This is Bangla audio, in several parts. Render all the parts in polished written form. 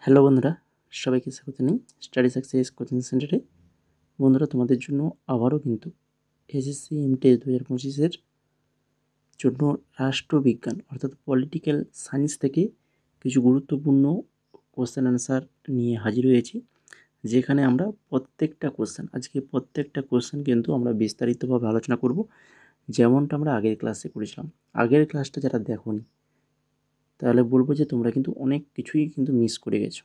হ্যালো বন্ধুরা, সবাইকে স্বাগত জানাই স্টাডি সাকসেস কোচিং সেন্টারে। বন্ধুরা, তোমাদের জন্য আবারও কিন্তু এসএসসি এমটিএস 2025-এর জন্য রাষ্ট্রবিজ্ঞান অর্থাৎ পলিটিক্যাল সায়েন্স থেকে কিছু গুরুত্বপূর্ণ কোশ্চেন অ্যান্সার নিয়ে হাজির হয়েছি, যেখানে আমরা প্রত্যেকটা কোশ্চেন কিন্তু আমরা বিস্তারিতভাবে আলোচনা করব, যেমনটা আমরা আগের ক্লাসে করেছিলাম। আগের ক্লাসটা যারা দেখোনি, তাহলে বলবো যে তোমরা কিন্তু অনেক কিছুই কিন্তু মিস করে গেছো।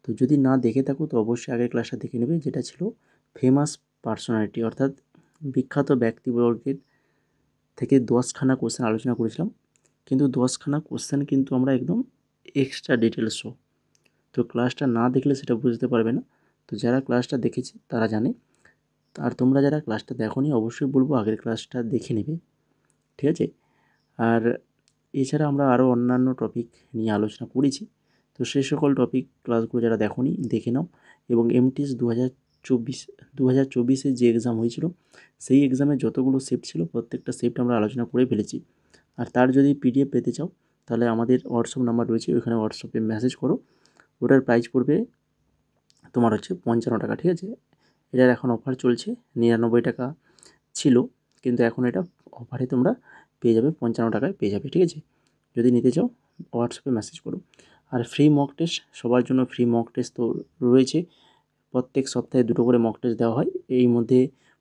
তো যদি না দেখে থাকো তো অবশ্যই আগের ক্লাসটা দেখে নেবে, যেটা ছিল ফেমাস পার্সোনালিটি অর্থাৎ বিখ্যাত ব্যক্তিবর্গের থেকে 10খানা কোশ্চেন আলোচনা করেছিলাম। কিন্তু 10খানা কোশ্চেন কিন্তু আমরা একদম এক্সট্রা ডিটেলস শো, তো ক্লাসটা না দেখলে সেটা বুঝতে পারবে না। তো যারা ক্লাসটা দেখেছে তারা জানে, আর তোমরা যারা ক্লাসটা দেখোনি অবশ্যই বলবো আগের ক্লাসটা দেখে নেবে, ঠিক আছে? আর এছাড়া আমরা আরও অন্যান্য টপিক নিয়ে আলোচনা করেছি, তো সেই সকল টপিক ক্লাসগুলো যারা দেখোনি দেখে নাও। এবং এমটিএস 2024 যে এক্সাম হয়েছিল, সেই এক্সামে যতগুলো শিফট ছিল প্রত্যেকটা শিফট আমরা আলোচনা করে ফেলেছি। আর তার যদি পিডিএফ পেতে চাও তাহলে আমাদের হোয়াটসঅ্যাপ নাম্বার রয়েছে, ওইখানে হোয়াটসঅ্যাপে মেসেজ করো। ওটার প্রাইস পড়বে তোমার 55 টাকা, ঠিক আছে? এটার এখন অফার চলছে, 99 টাকা ছিল, কিন্তু এখন এটা অফারে তোমরা পেয়ে যাবে 55 টাকায় পেয়ে যাবে, ঠিক আছে? যদি নিতে চাও হোয়াটসঅ্যাপে মেসেজ করো। আর ফ্রি মক টেস্ট, সবার জন্য ফ্রি মক টেস্ট তো রয়েছে। প্রত্যেক সপ্তাহে 2টো করে মক টেস্ট দেওয়া হয়। এই মধ্যে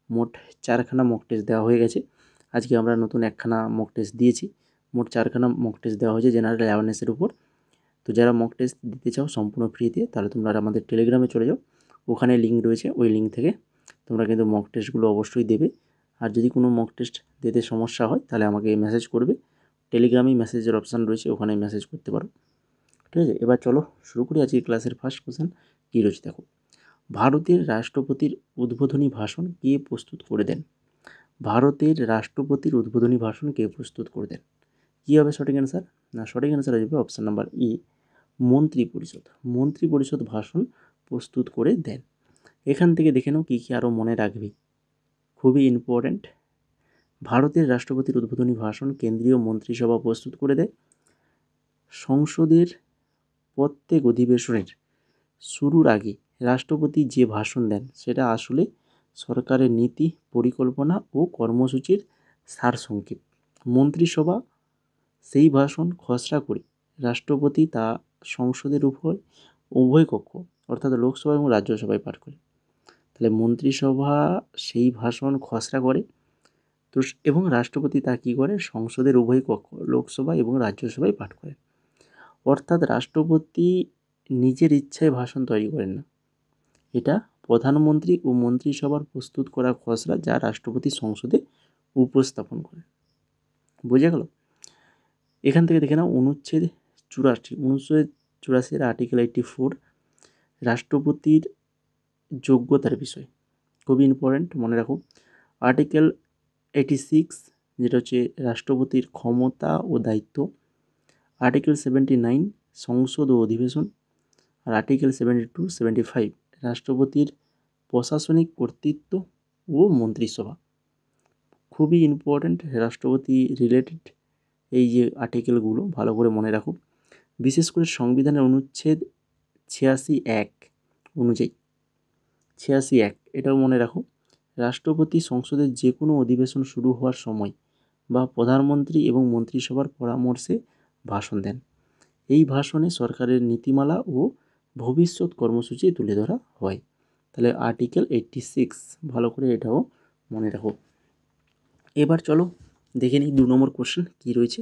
মোট 4খানা মক টেস্ট দেওয়া হয়ে গেছে। আজকে আমরা নতুন 1খানা মক টেস্ট দিয়েছি। মোট 4খানা মক টেস্ট দেওয়া হয়েছে জেনারেল অ্যাওয়ারনেসের উপর। তো যারা মক টেস্ট দিতে চাও সম্পূর্ণ ফ্রিতে, তাহলে তোমরা আমাদের টেলিগ্রামে চলে যাও, ওখানে লিঙ্ক রয়েছে, ওই লিঙ্ক থেকে তোমরা কিন্তু মক টেস্টগুলো অবশ্যই দেবে। আর যদি কোনো মক টেস্ট দিতে সমস্যা হয় তাহলে আমাকে মেসেজ করবে, টেলিগ্রামেই মেসেজের অপশান রয়েছে, ওখানে মেসেজ করতে পারো, ঠিক আছে? এবার চলো শুরু করি। আজকে ক্লাসের ফার্স্ট কোশ্চেন কী রয়েছে দেখো। ভারতের রাষ্ট্রপতির উদ্বোধনী ভাষণ কে প্রস্তুত করে দেন? ভারতের রাষ্ট্রপতির উদ্বোধনী ভাষণ কে প্রস্তুত করে দেন? কী হবে সঠিক অ্যান্সার? না, সঠিক অ্যান্সার হয়ে যাবে অপশান নাম্বার ই, মন্ত্রিপরিষদ। মন্ত্রিপরিষদ ভাষণ প্রস্তুত করে দেন। এখান থেকে দেখে নাও কী কী আরও মনে রাখবি, খুবই ইম্পর্ট্যান্ট। ভারতের রাষ্ট্রপতির উদ্বোধনী ভাষণ কেন্দ্রীয় মন্ত্রিসভা প্রস্তুত করে দেয়। সংসদের প্রত্যেক অধিবেশনের শুরুর আগে রাষ্ট্রপতি যে ভাষণ দেন সেটা আসলে সরকারের নীতি, পরিকল্পনা ও কর্মসূচির সারসংক্ষেপ। মন্ত্রিসভা সেই ভাষণ খসড়া করে রাষ্ট্রপতি তা সংসদের উভয় কক্ষ অর্থাৎ লোকসভা এবং রাজ্যসভায় পাঠ করে। তাহলে মন্ত্রিসভা সেই ভাষণ খসড়া করে, তো এবং রাষ্ট্রপতি তা কী করে? সংসদের উভয় কক্ষ লোকসভা এবং রাজ্যসভায় পাঠ করে। অর্থাৎ রাষ্ট্রপতি নিজের ইচ্ছায় ভাষণ তৈরি করেন না, এটা প্রধানমন্ত্রী ও মন্ত্রিসভার প্রস্তুত করা খসড়া যা রাষ্ট্রপতি সংসদে উপস্থাপন করে। বোঝা গেল? এখান থেকে দেখে নাও অনুচ্ছেদ 1984 আর্টিকেল 84 রাষ্ট্রপতির যোগ্যতার বিষয়, খুবই ইম্পর্ট্যান্ট, মনে রাখো। আর্টিকেল 86 যেটা হচ্ছে রাষ্ট্রপতির ক্ষমতা ও দায়িত্ব। আর্টিকেল 79 সংসদ ও অধিবেশন। আর আর্টিকেল 72, 75 রাষ্ট্রপতির প্রশাসনিক কর্তৃত্ব ও মন্ত্রিসভা। খুবই ইম্পর্ট্যান্ট রাষ্ট্রপতি রিলেটেড এই যে আর্টিকেলগুলো ভালো করে মনে রাখো। বিশেষ করে সংবিধানের অনুচ্ছেদ 86(1) অনুযায়ী 86(1) এটাও মনে রাখো। রাষ্ট্রপতি সংসদের যে কোনো অধিবেশন শুরু হওয়ার সময় বা প্রধানমন্ত্রী এবং মন্ত্রিসভার পরামর্শে ভাষণ দেন। এই ভাষণে সরকারের নীতিমালা ও ভবিষ্যৎ কর্মসূচি তুলে ধরা হয়। তাহলে আর্টিকেল 86 ভালো করে এটাও মনে রাখো। এবার চলো দেখে নিই 2 নম্বর কোশ্চেন কী রয়েছে।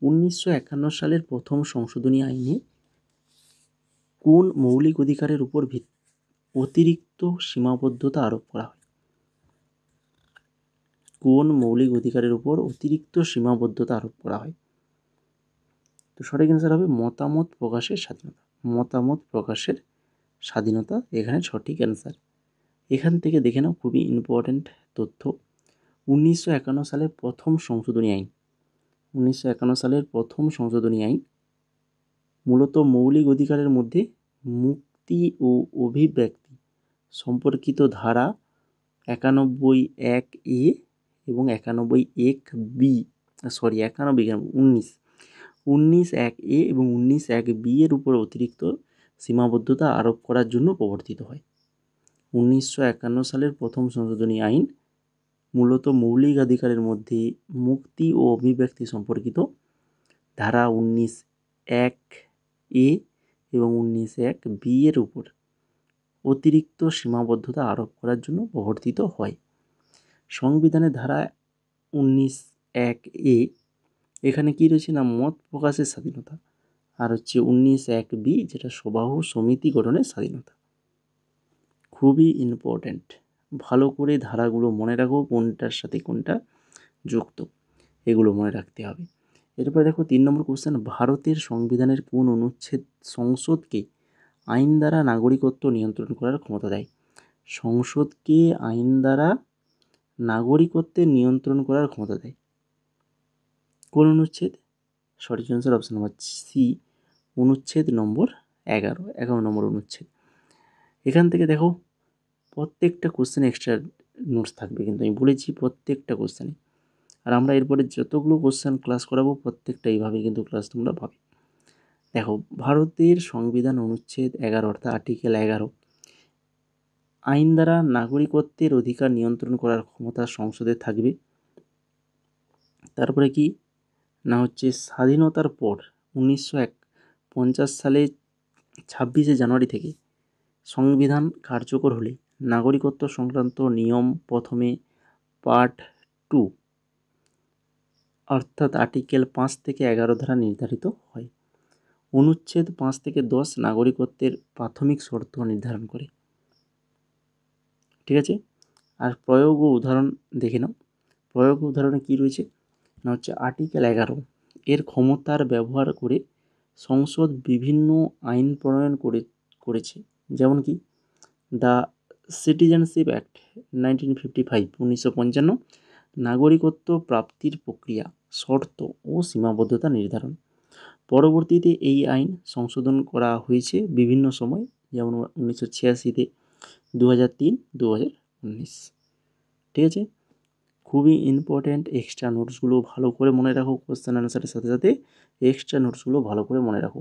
1951 সালের প্রথম সংশোধনী আইনে কোন মৌলিক অধিকারের উপর অতিরিক্ত সীমাবদ্ধতা আরোপ করা হয়? কোন মৌলিক অধিকারের উপর অতিরিক্ত সীমাবদ্ধতা আরোপ করা হয়? তো সঠিক অ্যান্সার হবে মতামত প্রকাশের স্বাধীনতা। মতামত প্রকাশের স্বাধীনতা এখানে সঠিক অ্যান্সার। এখান থেকে দেখে নাও খুবই ইম্পর্ট্যান্ট তথ্য। 1951 সালের প্রথম সংশোধনী আইন, 1951 সালের প্রথম সংশোধনী আইন মূলত মৌলিক অধিকারের মধ্যে মুক্তি ও অভিব্যক্তি সম্পর্কিত ধারা 91(1)(a) এবং 91(1)(b) 19 19(1)(a) এবং 19(1)(b) এর উপর অতিরিক্ত সীমাবদ্ধতা আরোপ করার জন্য প্রবর্তিত হয়। 1951 সালের প্রথম সংশোধনী আইন মূলত মৌলিক অধিকারের মধ্যে মুক্তি ও অভিব্যক্তি সম্পর্কিত ধারা 19(1)(a) এবং 19(1)(b) এর উপর অতিরিক্ত সীমাবদ্ধতা আরোপ করার জন্য প্রবর্তিত হয়। সংবিধানের ধারা 19(1)(a) এখানে কি রয়েছে না, মত প্রকাশের স্বাধীনতা, আর হচ্ছে 19(1)(b) যেটা সভা ও সমিতি গঠনের স্বাধীনতা। খুবই ইম্পর্ট্যান্ট, ভালো করে ধারাগুলো মনে রাখো, কোনটার সাথে কোনটা যুক্ত, এগুলো মনে রাখতে হবে। এরপরে দেখো 3 নম্বর কোশ্চেন, ভারতের সংবিধানের কোন অনুচ্ছেদ সংসদকে আইন দ্বারা নাগরিকত্ব নিয়ন্ত্রণ করার ক্ষমতা দেয়? সংসদকে আইন দ্বারা নাগরিকত্বের নিয়ন্ত্রণ করার ক্ষমতা দেয় কোন অনুচ্ছেদ? সঠিক অ্যান্সার অপশন নাম্বার সি, অনুচ্ছেদ নম্বর 11 নম্বর অনুচ্ছেদ। এখান থেকে দেখো প্রত্যেকটা কোশ্চেনে এক্সট্রা নোটস থাকবে, কিন্তু আমি বলেছি প্রত্যেকটা কোশ্চেনে। আর আমরা এরপরে যতগুলো কোশ্চেন ক্লাস করাবো প্রত্যেকটা এইভাবে কিন্তু ক্লাস তোমরা পাবে। দেখো, ভারতের সংবিধান অনুচ্ছেদ 11 অর্থাৎ আর্টিকেল 11, আইন দ্বারা নাগরিকত্বের অধিকার নিয়ন্ত্রণ করার ক্ষমতা সংসদের থাকবে। তারপরে কি না হচ্ছে, স্বাধীনতার পর 1950 সালে 26শে জানুয়ারি থেকে সংবিধান কার্যকর হলে নাগরিকত্ব সংক্রান্ত নিয়ম প্রথমে পার্ট 2 অর্থাৎ আর্টিকেল 5 থেকে 11 দ্বারা নির্ধারিত হয়। অনুচ্ছেদ 5 থেকে 10 নাগরিকত্বের প্রাথমিক শর্ত নির্ধারণ করে। ঠিক আছে, আর প্রয়োগ ও উদাহরণ দেখে নাও। প্রয়োগ ও উদাহরণে কী রয়েছে না হচ্ছে, আর্টিকেল 11 এর ক্ষমতার ব্যবহার করে সংসদ বিভিন্ন আইন প্রণয়ন করেছে, যেমন কি দ্য সিটিজেনশিপ অ্যাক্ট 1955 নাগরিকত্ব প্রাপ্তির প্রক্রিয়া, শর্ত ও সীমাবদ্ধতা নির্ধারণ। পরবর্তীতে এই আইন সংশোধন করা হয়েছে বিভিন্ন সময়, যেমন 1986-তে, 2003, 2019। ঠিক আছে, খুবই ইম্পর্ট্যান্ট। এক্সট্রা নোটসগুলো ভালো করে মনে রাখো, কোশ্চেন আনসারের সাথে সাথে এক্সট্রা নোটসগুলো ভালো করে মনে রাখো।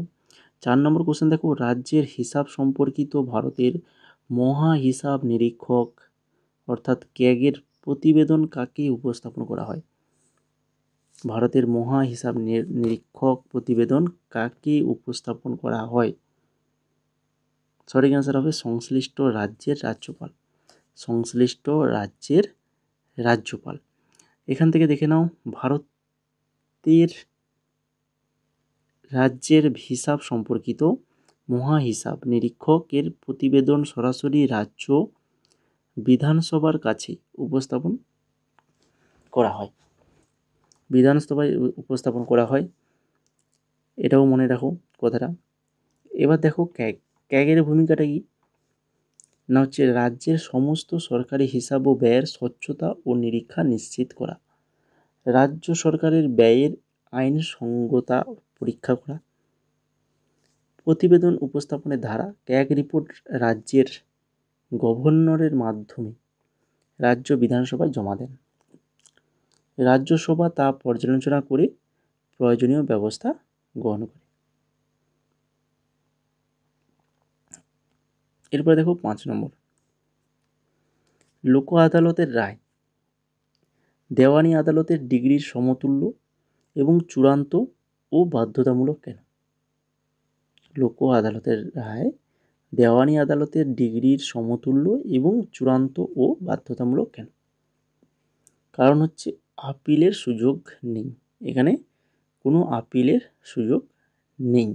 4 নম্বর কোশ্চেন দেখো, রাজ্যের হিসাব সম্পর্কিত ভারতের মহা হিসাব নিরীক্ষক অর্থাৎ ক্যাগের প্রতিবেদন কাকে উপস্থাপন করা হয়? ভারতের মহা হিসাব নিরীক্ষক প্রতিবেদন কাকে উপস্থাপন করা হয়? সঠিক অ্যান্সার হবে সংশ্লিষ্ট রাজ্যের রাজ্যপাল। সংশ্লিষ্ট রাজ্যের রাজ্যপাল। এখান থেকে দেখে নাও, ভারতের রাজ্যের হিসাব সম্পর্কিত মহা হিসাব নিরীক্ষকের প্রতিবেদন সরাসরি রাজ্য বিধানসভার কাছে উপস্থাপন করা হয়। বিধানসভায় উপস্থাপন করা হয়, এটাও মনে রাখো কথাটা। এবার দেখো ক্যাগের ভূমিকাটা কি না হচ্ছে, রাজ্যের সমস্ত সরকারি হিসাব ও ব্যয়ের স্বচ্ছতা ও নিরীক্ষা নিশ্চিত করা, রাজ্য সরকারের ব্যয়ের আইনসঙ্গতা পরীক্ষা করা। প্রতিবেদন উপস্থাপনের ধারা, ক্যাগ রিপোর্ট রাজ্যের গভর্নরের মাধ্যমে রাজ্য বিধানসভায় জমা দেন, রাজ্যসভা তা পর্যালোচনা করে প্রয়োজনীয় ব্যবস্থা গ্রহণ করে। এরপরে দেখো 5 নম্বর, লোক আদালতের রায় দেওয়ানি আদালতের ডিগ্রির সমতুল্য এবং চূড়ান্ত ও বাধ্যতামূলক কেন? লোক আদালতের রায় দেওয়ানি আদালতের ডিগ্রির সমতুল্য এবং চূড়ান্ত ও বাধ্যতামূলক কেন? কারণ হচ্ছে আপিলের সুযোগ নেই, এখানে কোনো আপিলের সুযোগ নেই।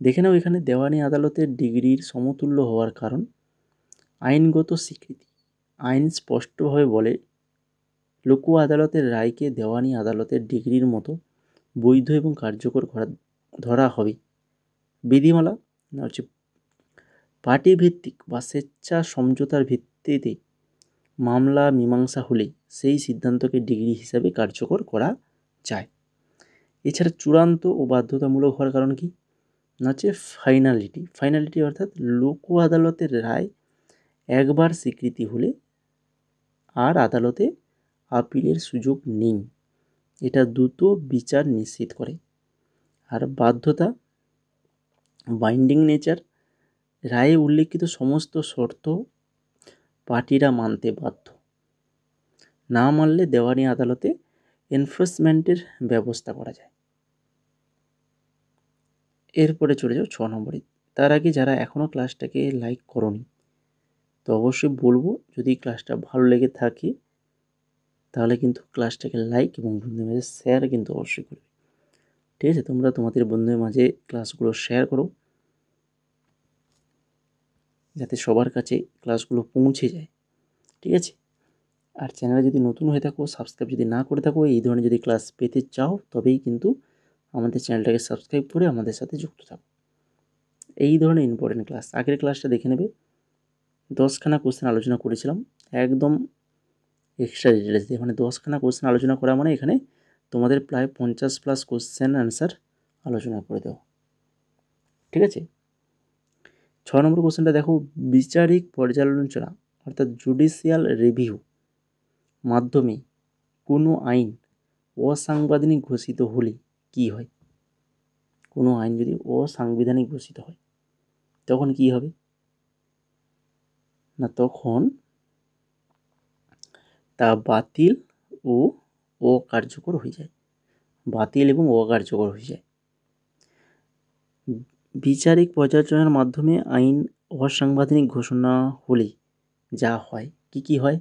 দেখে নাও, এখানে দেওয়ানি আদালতের ডিগ্রির সমতুল্য হওয়ার কারণ আইনগত স্বীকৃতি। আইন স্পষ্টভাবে বলে লোক আদালতের রায়কে দেওয়ানি আদালতের ডিগ্রির মতো বৈধ এবং কার্যকর ধরা হবে। বিধিমালা না হচ্ছে পার্টিভিত্তিক বা স্বেচ্ছা সমঝোতার ভিত্তিতে মামলা মীমাংসা হলে সেই সিদ্ধান্তকে ডিগ্রি হিসাবে কার্যকর করা যায়। এছাড়া চূড়ান্ত ও বাধ্যতামূলক হওয়ার কারণ কি না হচ্ছে ফাইনালিটি অর্থাৎ লোক আদালতের রায় একবার স্বীকৃতি হলে আর আদালতে আপিলের সুযোগ নেই, এটা দ্রুত বিচার নিশ্চিত করে। আর বাধ্যতা, বাইন্ডিং নেচার, রায়ে উল্লিখিত সমস্ত শর্ত পার্টিরা মানতে বাধ্য, না মানলে দেওয়ানি আদালতে এনফোর্সমেন্টের ব্যবস্থা করা যায়। এরপরে চলে যাও 6 নম্বরে। তার আগে যারা এখনও ক্লাসটাকে লাইক করোনি, তো অবশ্যই বলবো, যদি ক্লাসটা ভালো লেগে থাকে তাহলে কিন্তু ক্লাসটাকে লাইক এবং বন্ধুদের মাঝে শেয়ার কিন্তু অবশ্যই করবে। ঠিক আছে, তোমরা তোমাদের বন্ধুদের মাঝে ক্লাসগুলো শেয়ার করো যাতে সবার কাছে ক্লাসগুলো পৌঁছে যায়। ঠিক আছে, আর চ্যানেলে যদি নতুন হয়ে থাকো, সাবস্ক্রাইব যদি না করে থাকো, এই ধরনের যদি ক্লাস পেতে চাও তবেই কিন্তু আমাদের চ্যানেলটাকে সাবস্ক্রাইব করে আমাদের সাথে যুক্ত থাকো। এই ধরনের ইম্পর্টেন্ট ক্লাস, আগের ক্লাসটা দেখে নেবে, 10খানা কোশ্চেন আলোচনা করেছিলাম একদম এক্সট্রা ডিটেলস দিয়ে, মানে 10খানা কোশ্চেন আলোচনা করা মানে এখানে তোমাদের প্রায় 50+ কোশ্চেন অ্যান্সার আলোচনা করে দেওয়া। ঠিক আছে, 6 নম্বর কোশ্চেনটা দেখো, বিচারিক পর্যালোচনা অর্থাৎ জুডিশিয়াল রিভিউ মাধ্যমে কোনো আইন অসাংবিধানিক ঘোষিত হলে কি হয়? কোনো আইন যদি অসাংবিধানিক ঘোষিত হয় তখন কি হবে না, তখন তা বাতিল ও অকার্যকর হয়ে যায়, বাতিল এবং অকার্যকর হয়ে যায়। বিচারিক পর্যালোচনার মাধ্যমে আইন অসাংবিধানিক ঘোষণা হলে যা হয়, কি হয়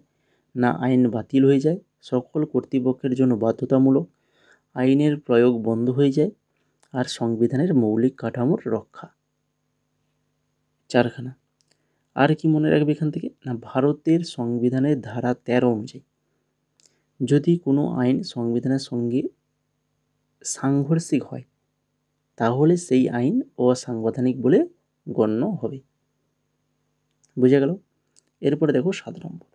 না, আইন বাতিল হয়ে যায়, সকল কর্তৃপক্ষের জন্য বাধ্যতামূলক, আইনের প্রয়োগ বন্ধ হয়ে যায়, আর সংবিধানের মৌলিক কাঠামোর রক্ষা। 4খানা। আর কি মনে রাখবে এখান থেকে না, ভারতের সংবিধানের ধারা 13 অনুযায়ী যদি কোনো আইন সংবিধানের সঙ্গে সাংঘর্ষিক হয় তাহলে সেই আইন অসাংবিধানিক বলে গণ্য হবে। বুঝে গেল? এরপরে দেখো 7 নম্বর,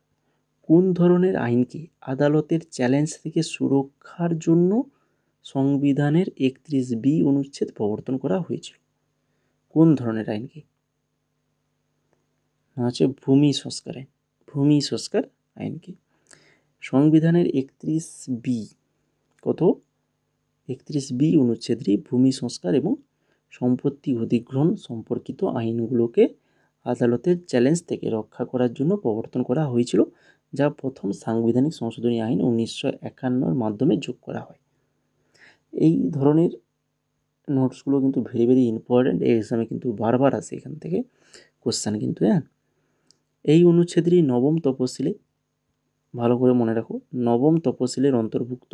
কোন ধরনের আইনকে আদালতের চ্যালেঞ্জ থেকে সুরক্ষার জন্য সংবিধানের 31B অনুচ্ছেদ প্রবর্তন করা হয়েছিল? কোন ধরনের আইনকে? না হচ্ছে ভূমি সংস্কার আইন, ভূমি সংস্কার আইনকে। সংবিধানের 31B, কত? 31B অনুচ্ছেদটি ভূমি সংস্কার এবং সম্পত্তি অধিগ্রহণ সম্পর্কিত আইনগুলোকে আদালতের চ্যালেঞ্জ থেকে রক্ষা করার জন্য প্রবর্তন করা হয়েছিল, যা প্রথম সাংবিধানিক সংশোধনী আইন 1951 মাধ্যমে যোগ করা হয়। এই ধরনের নোটসগুলো কিন্তু ভেরি ভেরি ইম্পর্ট্যান্ট, এই এক্সামে কিন্তু বারবার আসে এখান থেকে কোশ্চেন কিন্তু। হ্যাঁ, এই অনুচ্ছেদটি নবম তপশিলে, ভালো করে মনে রাখো, নবম তপশিলের অন্তর্ভুক্ত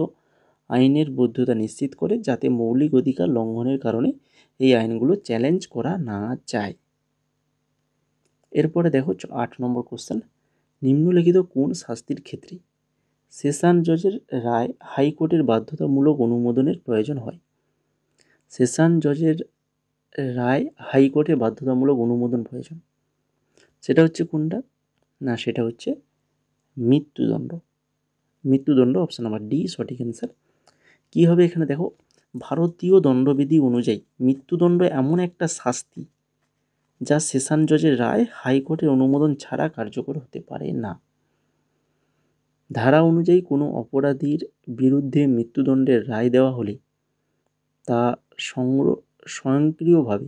আইনের বৈধতা নিশ্চিত করে, যাতে মৌলিক অধিকার লঙ্ঘনের কারণে এই আইনগুলো চ্যালেঞ্জ করা না যায়। এরপরে দেখো 8 নম্বর কোশ্চেন, নিম্নলিখিত কোন শাস্তির ক্ষেত্রে সেশন জজের রায় হাইকোর্টের বাধ্যতামূলক অনুমোদনের প্রয়োজন হয়? সেশন জজের রায় হাইকোর্টের বাধ্যতামূলক অনুমোদন প্রয়োজন, সেটা হচ্ছে কোনটা না, সেটা হচ্ছে মৃত্যুদণ্ড। মৃত্যুদণ্ড, অপশান নাম্বার ডি সঠিক অ্যান্সার। কী হবে এখানে দেখো, ভারতীয় দণ্ডবিধি অনুযায়ী মৃত্যুদণ্ড এমন একটা শাস্তি যা সেশন জজের রায় হাইকোর্টের অনুমোদন ছাড়া কার্যকর হতে পারে না। ধারা অনুযায়ী কোনো অপরাধীর বিরুদ্ধে মৃত্যুদণ্ডের রায় দেওয়া হলে তা স্বয়ংক্রিয়ভাবে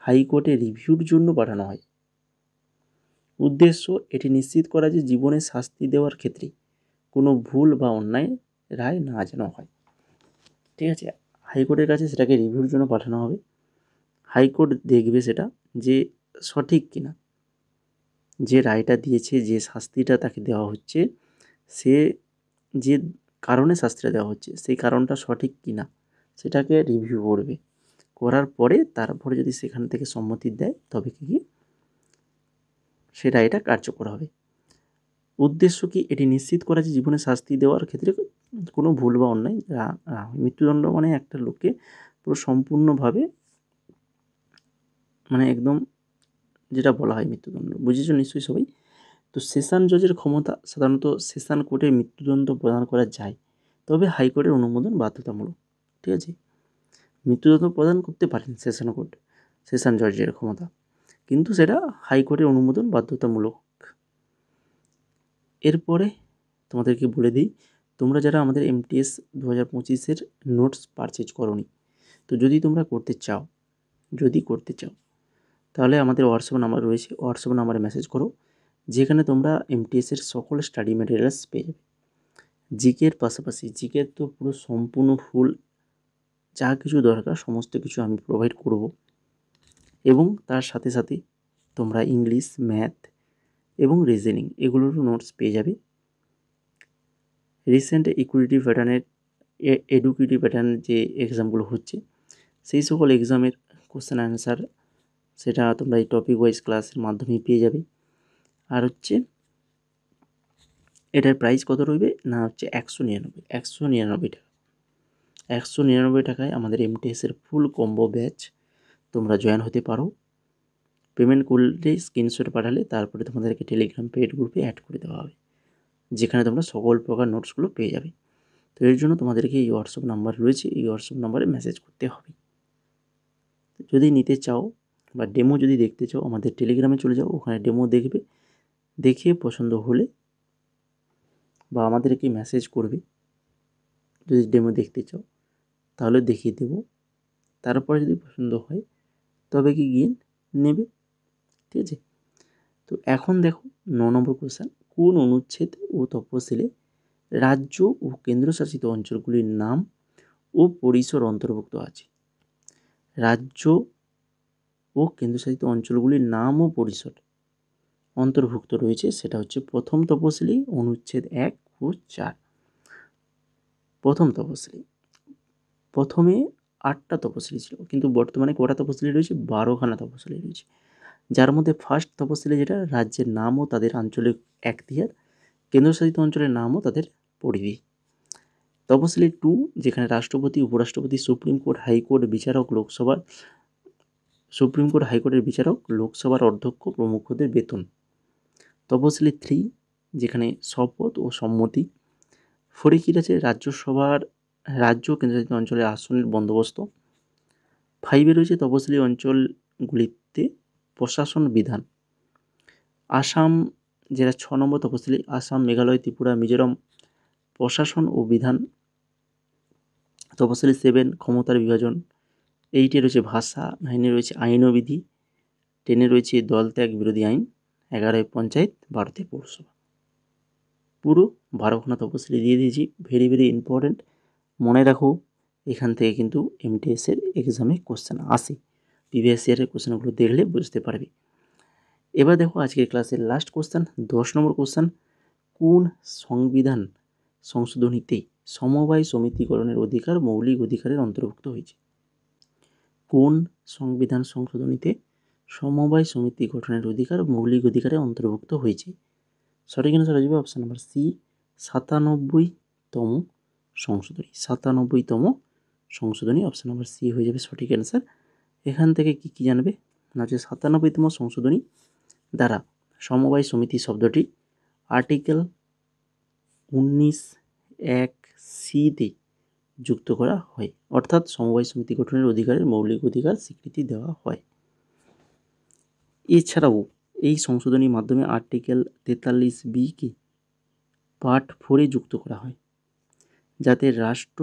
হাইকোর্টে রিভিউর জন্য পাঠানো হয়। উদ্দেশ্য এটি নিশ্চিত করা যে জীবনে শাস্তি দেওয়ার ক্ষেত্রে কোনো ভুল বা অন্যায় রায় না যেন হয়। ঠিক আছে, হাইকোর্টের কাছে সেটাকে রিভিউর জন্য পাঠানো হবে, হাইকোর্ট দেখবে সেটা যে সঠিক কিনা, যে রায়টা দিয়েছে, যে শাস্তিটা তাকে দেওয়া হচ্ছে, সে যে কারণে শাস্তিটা দেওয়া হচ্ছে সেই কারণটা সঠিক কিনা সেটাকে রিভিউ করবে, করার পরে তারপরে যদি সেখান থেকে সম্মতি দেয় তবে কি সে রায়টা কার্যকর হবে। উদ্দেশ্য কি, এটি নিশ্চিত করা যে জীবনে শাস্তি দেওয়ার ক্ষেত্রে কোনো ভুল বা অন্যায় মৃত্যুদণ্ড মানে একটা লোককে পুরো সম্পূর্ণভাবে, মানে একদম যেটা বলা হয় মৃত্যুদণ্ড, বুঝেছো নিশ্চয়ই সবাই। তো সেশন জজের ক্ষমতা, সাধারণত সেশন কোর্টে মৃত্যুদণ্ড প্রদান করা যায়, তবে হাইকোর্টের অনুমোদন বাধ্যতামূলক। ঠিক আছে, মৃত্যুদণ্ড প্রদান করতে পারেন সেশন কোর্ট, সেশন জজের ক্ষমতা, কিন্তু সেটা হাইকোর্টের অনুমোদন বাধ্যতামূলক। এরপরে তোমাদেরকে বলে দিই, তোমরা যারা আমাদের MTS 2025-এর নোটস পারচেজ করোনি, তো যদি তোমরা করতে চাও তাহলে আমাদের হোয়াটসঅ্যাপ নাম্বার রয়েছে, হোয়াটসঅ্যাপ নাম্বারে মেসেজ করো, যেখানে তোমরা এমটিএসের সকল স্টাডি ম্যাটেরিয়ালস পেয়ে যাবে। জিকের পাশাপাশি, জিকের তো পুরো সম্পূর্ণ ফুল যা কিছু দরকার সমস্ত কিছু আমি প্রোভাইড করব, এবং তার সাথে সাথে তোমরা ইংলিশ, ম্যাথ এবং রিজনিং এগুলোরও নোটস পেয়ে যাবে। রিসেন্ট ইকুইটি প্যাটার্নের এডুকেটিভ প্যাটার্ন যে এক্সামগুলো হচ্ছে সেই সকল এক্সামের কোশ্চেন অ্যান্সার সেটা তোমরা এই টপিক ওয়াইজ ক্লাসের মাধ্যমেই পেয়ে যাবে। আর হচ্ছে এটার প্রাইস কত রইবে না হচ্ছে 199 টাকা। 199 টাকায় আমাদের এমটিএসের ফুল কম্বো ব্যাচ তোমরা জয়েন হতে পারো। পেমেন্ট করলে স্ক্রিনশট পাঠালে তারপরে তোমাদেরকে টেলিগ্রাম পেড গ্রুপে অ্যাড করে দেওয়া হবে, যেখানে তোমরা সকল প্রকার নোটসগুলো পেয়ে যাবে। তো এর জন্য তোমাদেরকে এই হোয়াটসঅ্যাপ নাম্বার রয়েছে, এই হোয়াটসঅ্যাপ নাম্বারে মেসেজ করতে হবে। যদি নিতে চাও বা ডেমো যদি দেখতে চাও আমাদের টেলিগ্রামে চলে যাও, ওখানে ডেমো দেখবে, দেখে পছন্দ হলে বা আমাদেরকে মেসেজ করবে। যদি ডেমো দেখতে চাও তাহলে দেখিয়ে দেব, তারপরে যদি পছন্দ হয় তবে কি গিয়ে নেবে, ঠিক আছে। তো এখন দেখো 9 নম্বর কোশ্চেন, কোন অনুচ্ছেদ ও তফসিলে রাজ্য ও কেন্দ্রশাসিত অঞ্চলগুলির নাম ও পরিসর অন্তর্ভুক্ত আছে? রাজ্য ও কেন্দ্রশাসিত অঞ্চলগুলির নাম ও পরিসর অন্তর্ভুক্ত রয়েছে, সেটা হচ্ছে প্রথম তফসিলি অনুচ্ছেদ 1 ও 4। প্রথম তফসিলি, প্রথমে 8টা তফসিলি ছিল, কিন্তু বর্তমানে কটা তফসিলি রয়েছে? 12খানা তফসিলি রয়েছে, যার মধ্যে ফার্স্ট তফসিলি যেটা রাজ্যের নাম ও তাদের আঞ্চলিক এখতিয়ার, কেন্দ্রশাসিত অঞ্চলের নাম ও তাদের পরিধি। তফসিলি 2 যেখানে রাষ্ট্রপতি, উপরাষ্ট্রপতি, সুপ্রিম কোর্ট, হাইকোর্ট বিচারক, হাইকোর্টের বিচারক, লোকসভার অধ্যক্ষ প্রমুখদের বেতন। তফসিলি 3 যেখানে শপথ ও সম্মতি। 4 কি আছে? রাজ্য কেন্দ্রশাসিত অঞ্চলের আসনের বন্দোবস্ত। 5 রয়েছে তফসিলি অঞ্চলগুলিতে প্রশাসন বিধান। আসাম যেটা 6 নম্বর তফসিলি, আসাম, মেঘালয়, ত্রিপুরা, মিজোরাম প্রশাসন ও বিধান। তফসিলি 7 ক্ষমতার বিভাজন। 8 রয়েছে ভাষা। 9 রয়েছে আইন ও বিধি। 10 রয়েছে দলত্যাগ বিরোধী আইন। 11 পঞ্চায়েত, 12 পৌরসভা। পুরো 12খানা তফসিলি দিয়ে দিয়েছি, ভেরি ভেরি ইম্পর্টেন্ট। মনে রাখো এখান থেকে কিন্তু এমটিএসের এক্সামে কোশ্চেন আসে, প্রিভিয়াস ইয়ারের কোশ্চেনগুলো দেখলে বুঝতে পারবে। এবার দেখো আজকের ক্লাসের লাস্ট কোশ্চেন, 10 নম্বর কোশ্চেন, কোন সংবিধান সংশোধনীতে সমবায় সমিতি গঠনের অধিকার মৌলিক অধিকারের অন্তর্ভুক্ত হয়েছে? কোন সংবিধান সংশোধনীতে সমবায় সমিতি গঠনের অধিকার মৌলিক অধিকারে অন্তর্ভুক্ত হয়েছে? সঠিক অ্যান্সার হয়ে যাবে অপশান নাম্বার সি, 97তম সংশোধনী। 97তম সংশোধনী, অপশান নাম্বার সি হয়ে যাবে সঠিক অ্যান্সার। এখান থেকে কি কি জানবে না, যে 97তম সংশোধনী দ্বারা সমবায় সমিতি শব্দটি আর্টিকেল 19(1)(c)তে যুক্ত করা হয়, অর্থাৎ সমবায় সমিতি গঠনের অধিকারের মৌলিক অধিকার স্বীকৃতি দেওয়া হয়। এছাড়াও এই সংশোধনীর মাধ্যমে আর্টিকেল 43(b)কে পার্ট 4-এ যুক্ত করা হয়, যাতে রাষ্ট্র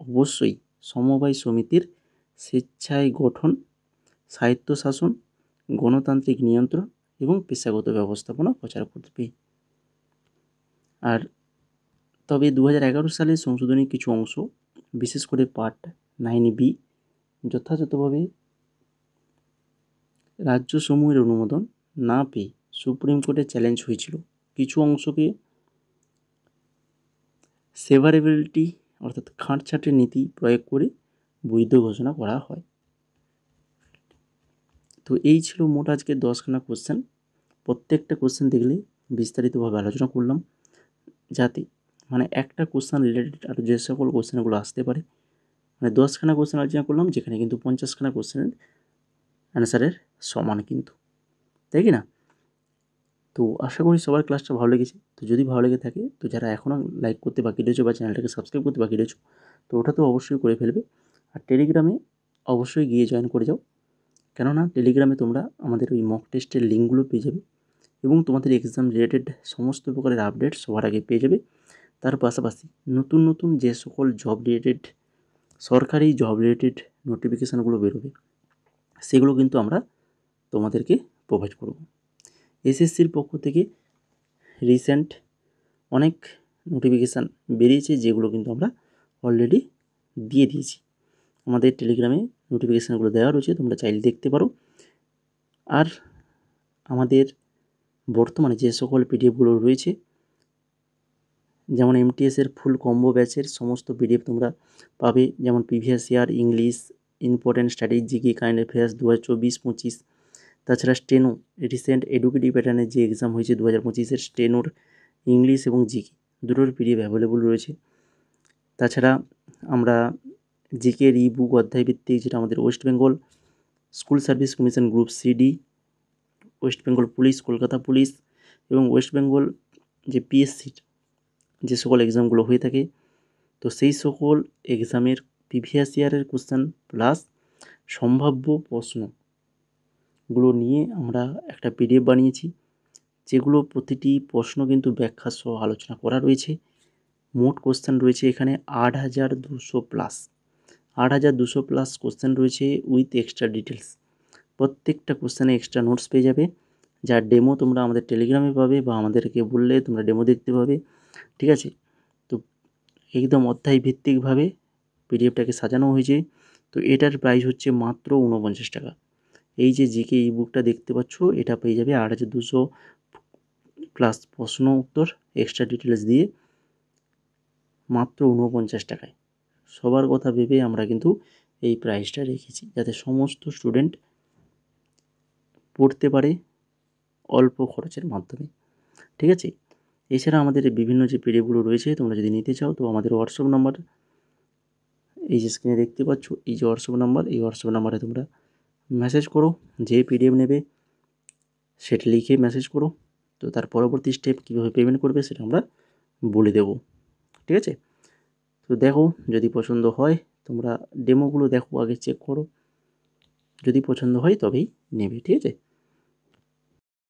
অবশ্যই সমবায় সমিতির স্বেচ্ছায় গঠন, স্বায়ত্তশাসন, গণতান্ত্রিক নিয়ন্ত্রণ এবং পেশাগত ব্যবস্থাপনা প্রচার করবে। আর তবে 2011 সালের সংশোধনীর কিছু অংশ, বিশেষ করে পার্ট 9B যথাযথভাবে রাজ্যসমূহের অনুমোদন না পেয়ে সুপ্রিম কোর্টে চ্যালেঞ্জ হয়েছিল। কিছু অংশকে সেভারেবিলিটি অর্থাৎ খাঁটছাঁটের নীতি প্রয়োগ করে বৈধ ঘোষণা করা হয়। তো এই ছিল মোট আজকে 10খানা কোশ্চেন। প্রত্যেকটা কোশ্চেন দেখলে বিস্তারিতভাবে আলোচনা করলাম, যাতে মানে একটা কোশ্চেন রিলেটেড আর যে সকল কোশ্চেনগুলো আসতে পারে, মানে 10খানা কোশ্চেন আলোচনা করলাম, যেখানে কিন্তু 50খানা কোশ্চেনের অ্যান্সারের সমান কিন্তু, তাই কি না? তো আশা করি সবার ক্লাসটা ভালো লেগেছে। তো যদি ভালো লেগে থাকে, তো যারা এখনও লাইক করতে বাকি রয়েছে বা চ্যানেলটাকে সাবস্ক্রাইব করতে বাকি রয়েছে, তো ওটা তো অবশ্যই করে ফেলবে। আর টেলিগ্রামে অবশ্যই গিয়ে জয়েন করে যাও, কেননা টেলিগ্রামে তোমরা আমাদের ওই মক টেস্টের লিঙ্কগুলো পেয়ে যাবে এবং তোমাদের এক্সাম রিলেটেড সমস্ত প্রকারের আপডেট সবার আগে পেয়ে যাবে। তার পাশাপাশি নতুন নতুন যে সকল জব রিলেটেড সরকারি জব রিলেটেড নোটিফিকেশানগুলো বেরোবে, সেগুলো কিন্তু আমরা তোমাদেরকে প্রোভাইড করব। এসএসসির পক্ষ থেকে রিসেন্ট অনেক নোটিফিকেশান বেরিয়েছে, যেগুলো কিন্তু আমরা অলরেডি দিয়ে দিয়েছি। আমাদের টেলিগ্রামে নোটিফিকেশানগুলো দেওয়া রয়েছে, তোমরা চাইলে দেখতে পারো। আর আমাদের বর্তমানে যে সকল পিডিএফগুলো রয়েছে, যেমন এমটিএসের ফুল কম্বো ব্যাচের সমস্ত পিডিএফ তোমরা পাবে, যেমন previous year English, important studies, GK, current affairs 2024-25। তাছাড়া স্টেনো, রিসেন্ট এডুকেটিভ প্যাটার্নের যে এক্সাম হয়েছে 2025-এর স্টেনোর ইংলিশ এবং জিকে দুটোর পিডিএফ অ্যাভেলেবল রয়েছে। তাছাড়া আমরা জিকের ই বুক অধ্যায়ভিত্তিক, যেটা আমাদের West Bengal school service commission group CD, West Bengal police, Kolkata police এবং ওয়েস্ট বেঙ্গল যে পিএসসির যে সকল এক্সামগুলো হয়ে থাকে, তো সেই সকল এক্সামের প্রিভিয়াস ইয়ারের কোশ্চেন প্লাস সম্ভাব্য প্রশ্নগুলো নিয়ে আমরা একটা পিডিএফ বানিয়েছি, যেগুলো প্রতিটি প্রশ্ন কিন্তু ব্যাখ্যা সহ আলোচনা করা রয়েছে। মোট কোশ্চেন রয়েছে এখানে 8200+। 8200+ কোশ্চেন রয়েছে উইথ এক্সট্রা ডিটেলস। প্রত্যেকটা কোশ্চেনে এক্সট্রা নোটস পেয়ে যাবে, যার ডেমো তোমরা আমাদের টেলিগ্রামে পাবে বা আমাদেরকে বললে তোমরা ডেমো দেখতে পাবে। ঠিক আছে, তো একদম অধ্যায় ভিত্তিকভাবে পিডিএফটাকে সাজানো হয়েছে। তো এটার প্রাইস হচ্ছে মাত্র 49 টাকা। এই যে জিকে ই বুকটা দেখতে পাচ্ছ, এটা পেয়ে যাবে 8200+ প্রশ্ন উত্তর এক্সট্রা ডিটেলস দিয়ে মাত্র 49 টাকায়। সবার কথা ভেবে আমরা কিন্তু এই প্রাইসটা রেখেছি, যাতে সমস্ত স্টুডেন্ট পড়তে পারে অল্প খরচের মাধ্যমে। ঠিক আছে, এছাড়া আমাদের বিভিন্ন যে পিডিএফগুলো রয়েছে, তোমরা যদি নিতে চাও তো আমাদের হোয়াটসঅ্যাপ নাম্বার এই যে স্ক্রিনে দেখতে পাচ্ছ, এই যে হোয়াটসঅ্যাপ নাম্বার, এই হোয়াটসঅ্যাপ নাম্বারে তোমরা মেসেজ করো, যে পিডিএফ নেবে সেটা লিখে মেসেজ করো। তো তার পরবর্তী স্টেপ কীভাবে পেমেন্ট করবে সেটা আমরা বলে দেবো। ঠিক আছে, তো দেখো যদি পছন্দ হয়, তোমরা ডেমোগুলো দেখো, আগে চেক করো, যদি পছন্দ হয় তবেই নেবে। ঠিক আছে।